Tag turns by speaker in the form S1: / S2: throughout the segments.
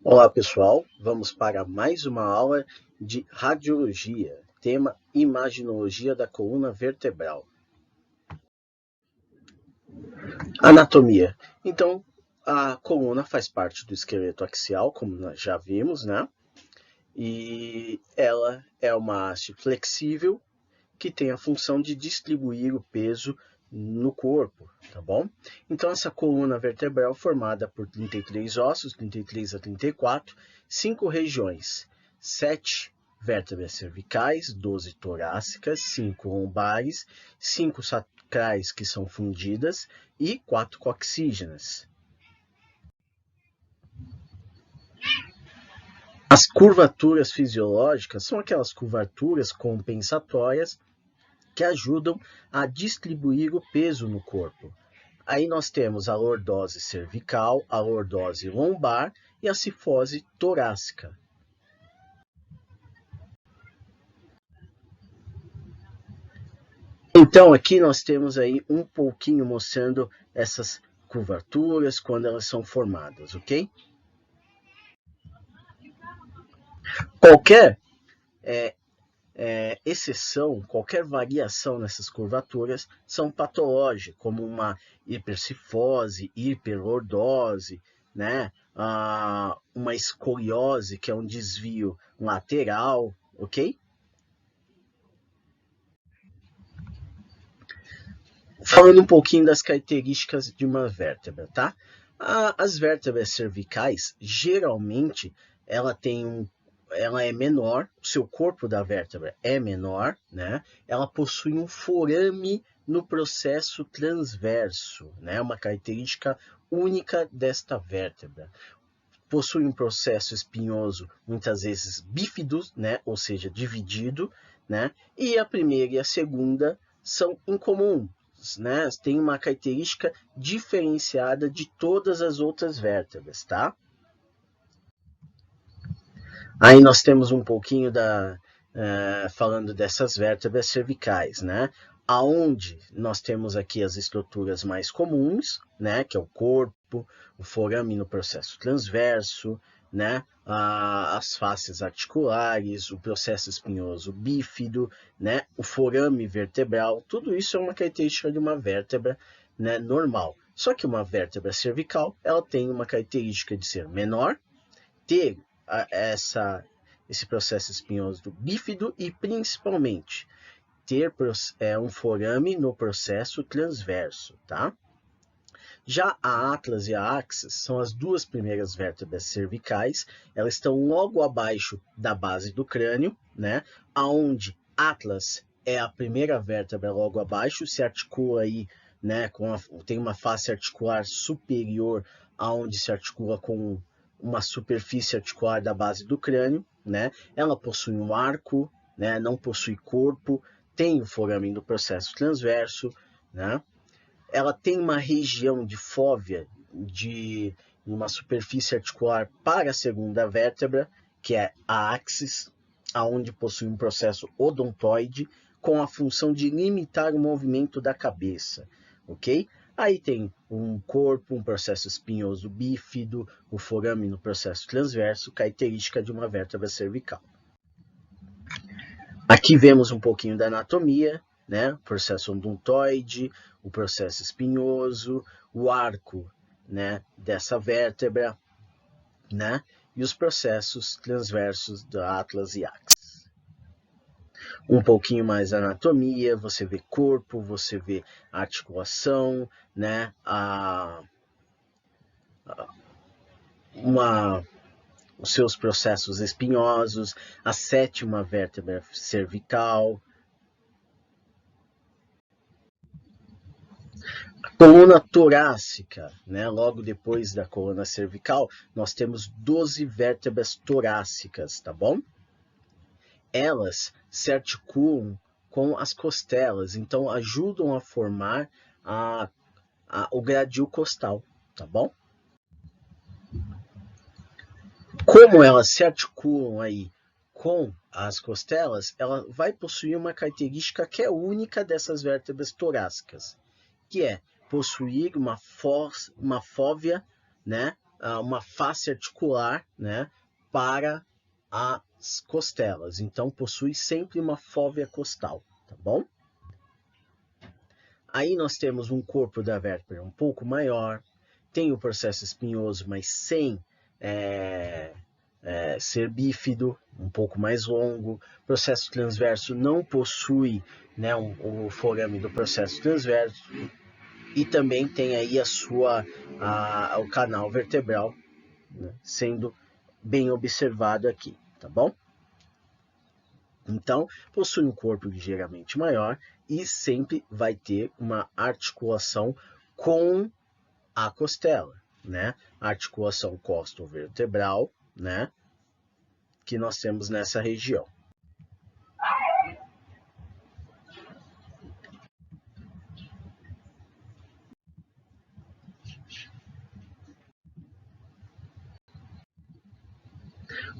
S1: Olá pessoal, vamos para mais uma aula de radiologia, tema imaginologia da coluna vertebral. Anatomia. Então, a coluna faz parte do esqueleto axial, como nós já vimos, né? E ela é uma haste flexível que tem a função de distribuir o peso no corpo, tá bom? Então, essa coluna vertebral formada por 33 ossos, 33 a 34, 5 regiões, 7 vértebras cervicais, 12 torácicas, 5 lombares, 5 sacrais que são fundidas e 4 coxígenas. As curvaturas fisiológicas são aquelas curvaturas compensatórias que ajudam a distribuir o peso no corpo. Aí nós temos a lordose cervical, a lordose lombar e a cifose torácica. Então aqui nós temos aí um pouquinho mostrando essas curvaturas quando elas são formadas, ok? Qualquer exceção, qualquer variação nessas curvaturas são patológicas, como uma hipercifose, hiperlordose, né? Uma escoliose, que é um desvio lateral, ok? Falando um pouquinho das características de uma vértebra, tá? As vértebras cervicais, geralmente, ela é menor, o seu corpo da vértebra é menor, né? Ela possui um forame no processo transverso, né? Uma característica única desta vértebra. Possui um processo espinhoso, muitas vezes bífido, né? Ou seja, dividido, né? E a primeira e a segunda são incomuns, né? Tem uma característica diferenciada de todas as outras vértebras, tá? Aí nós temos um pouquinho falando dessas vértebras cervicais, né? Aonde nós temos aqui as estruturas mais comuns, né? Que é o corpo, o forame no processo transverso, né? As faces articulares, o processo espinhoso bífido, né? O forame vertebral, tudo isso é uma característica de uma vértebra, né, normal. Só que uma vértebra cervical, ela tem uma característica de ser menor, ter esse processo espinhoso do bífido e, principalmente, ter um forame no processo transverso, tá? Já a atlas e a axis são as duas primeiras vértebras cervicais, elas estão logo abaixo da base do crânio, né? Aonde atlas é a primeira vértebra logo abaixo, se articula aí, né, tem uma face articular superior, aonde se articula com uma superfície articular da base do crânio, né? Ela possui um arco, né? Não possui corpo, tem o forame do processo transverso, né? Ela tem uma região de fóvea de uma superfície articular para a segunda vértebra, que é a axis, aonde possui um processo odontoide com a função de limitar o movimento da cabeça, ok? Aí tem um corpo, um processo espinhoso bífido, o forame no processo transverso, característica de uma vértebra cervical. Aqui vemos um pouquinho da anatomia, né? O processo odontoide, o processo espinhoso, o arco, né, dessa vértebra, né? E os processos transversos da atlas e axis. Um pouquinho mais da anatomia, você vê corpo, você vê articulação, né? Os seus processos espinhosos, a sétima vértebra cervical. Coluna torácica, né? Logo depois da coluna cervical, nós temos 12 vértebras torácicas, tá bom? Elas se articulam com as costelas, então ajudam a formar o gradil costal, tá bom? Como elas se articulam aí com as costelas, ela vai possuir uma característica que é única dessas vértebras torácicas, que é possuir uma fóvea, né, uma face articular, né, para as costelas. Então, possui sempre uma fóvea costal, tá bom? Aí nós temos um corpo da vértebra um pouco maior, tem o processo espinhoso, mas sem ser bífido, um pouco mais longo. Processo transverso não possui, né, o forame do processo transverso. E também tem aí o canal vertebral, né, sendo bem observado aqui, tá bom? Então, possui um corpo ligeiramente maior e sempre vai ter uma articulação com a costela, né? A articulação costo-vertebral, né? Que nós temos nessa região.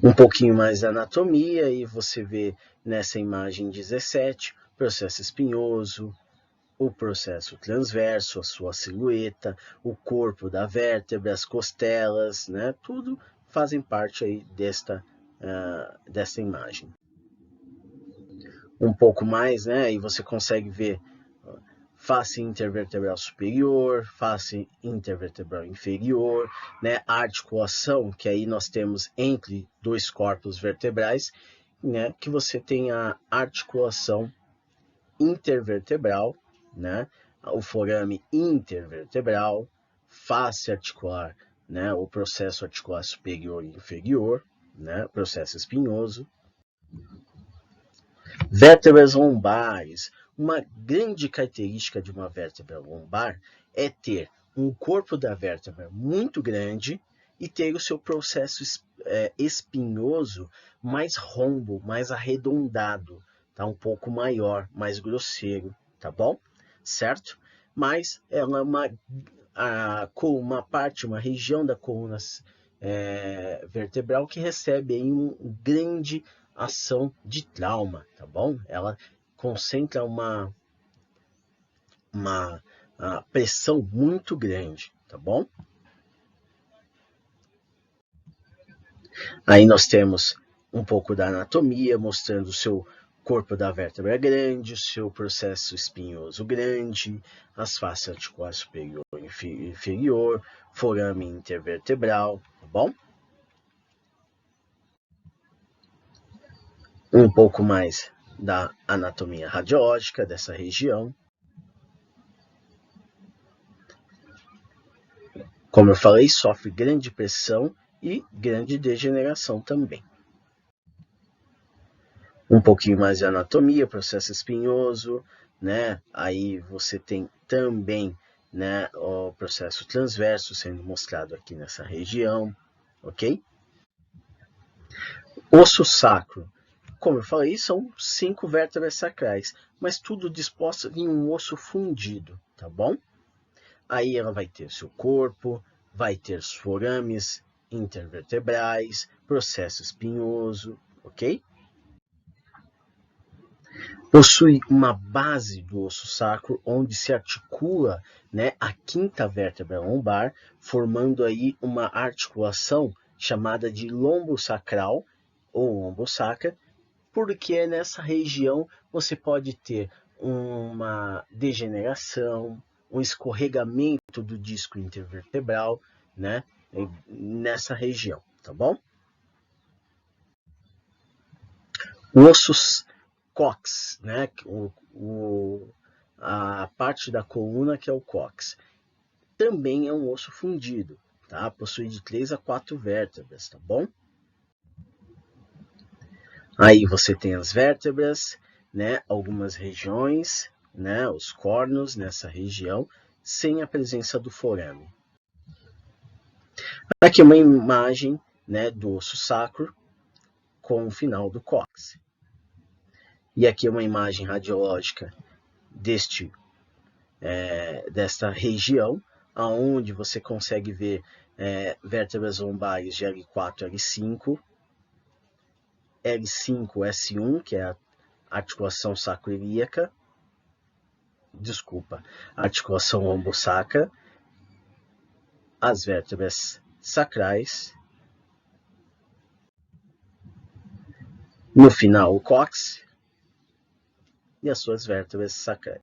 S1: Um pouquinho mais da anatomia e você vê nessa imagem 17, processo espinhoso, o processo transverso, a sua silhueta, o corpo da vértebra, as costelas, né? Tudo fazem parte aí desta imagem. Um pouco mais, né? E você consegue ver face intervertebral superior, face intervertebral inferior, né? A articulação que aí nós temos entre dois corpos vertebrais, né? Que você tem a articulação intervertebral, né? O forame intervertebral, face articular, né? O processo articular superior e inferior, né? Processo espinhoso. Vértebras lombares. Uma grande característica de uma vértebra lombar é ter um corpo da vértebra muito grande e ter o seu processo espinhoso mais rombo, mais arredondado, tá? Um pouco maior, mais grosseiro, tá bom? Certo? Mas ela é uma parte, uma região da coluna vertebral que recebe aí um grande ação de trauma, tá bom? Ela concentra uma pressão muito grande, tá bom? Aí nós temos um pouco da anatomia, mostrando o seu corpo da vértebra grande, o seu processo espinhoso grande, as faces articulares superior e inferior, forame intervertebral, tá bom? Um pouco mais da anatomia radiológica dessa região. Como eu falei, sofre grande pressão e grande degeneração também. Um pouquinho mais de anatomia, processo espinhoso, né? Aí você tem também, né, o processo transverso sendo mostrado aqui nessa região, ok? Osso sacro. Como eu falei, são 5 vértebras sacrais, mas tudo disposto em um osso fundido, tá bom? Aí ela vai ter seu corpo, vai ter os forames intervertebrais, processo espinhoso, ok? Possui uma base do osso sacro onde se articula, né, a quinta vértebra lombar, formando aí uma articulação chamada de lombo sacral ou lombosacra, porque nessa região você pode ter uma degeneração, um escorregamento do disco intervertebral, né, nessa região, tá bom? Ossos cox, né, a parte da coluna que é o cox, também é um osso fundido, tá? Possui de 3 a 4 vértebras, tá bom? Aí você tem as vértebras, né, algumas regiões, né, os cornos nessa região, sem a presença do forame. Aqui uma imagem, né, do osso sacro com o final do cóccix. E aqui uma imagem radiológica desta região, aonde você consegue ver vértebras lombares de L4 L5, L5 S1, que é a articulação sacroiliaca, articulação lombosacra, as vértebras sacrais. No final, o cóccix e as suas vértebras sacrais.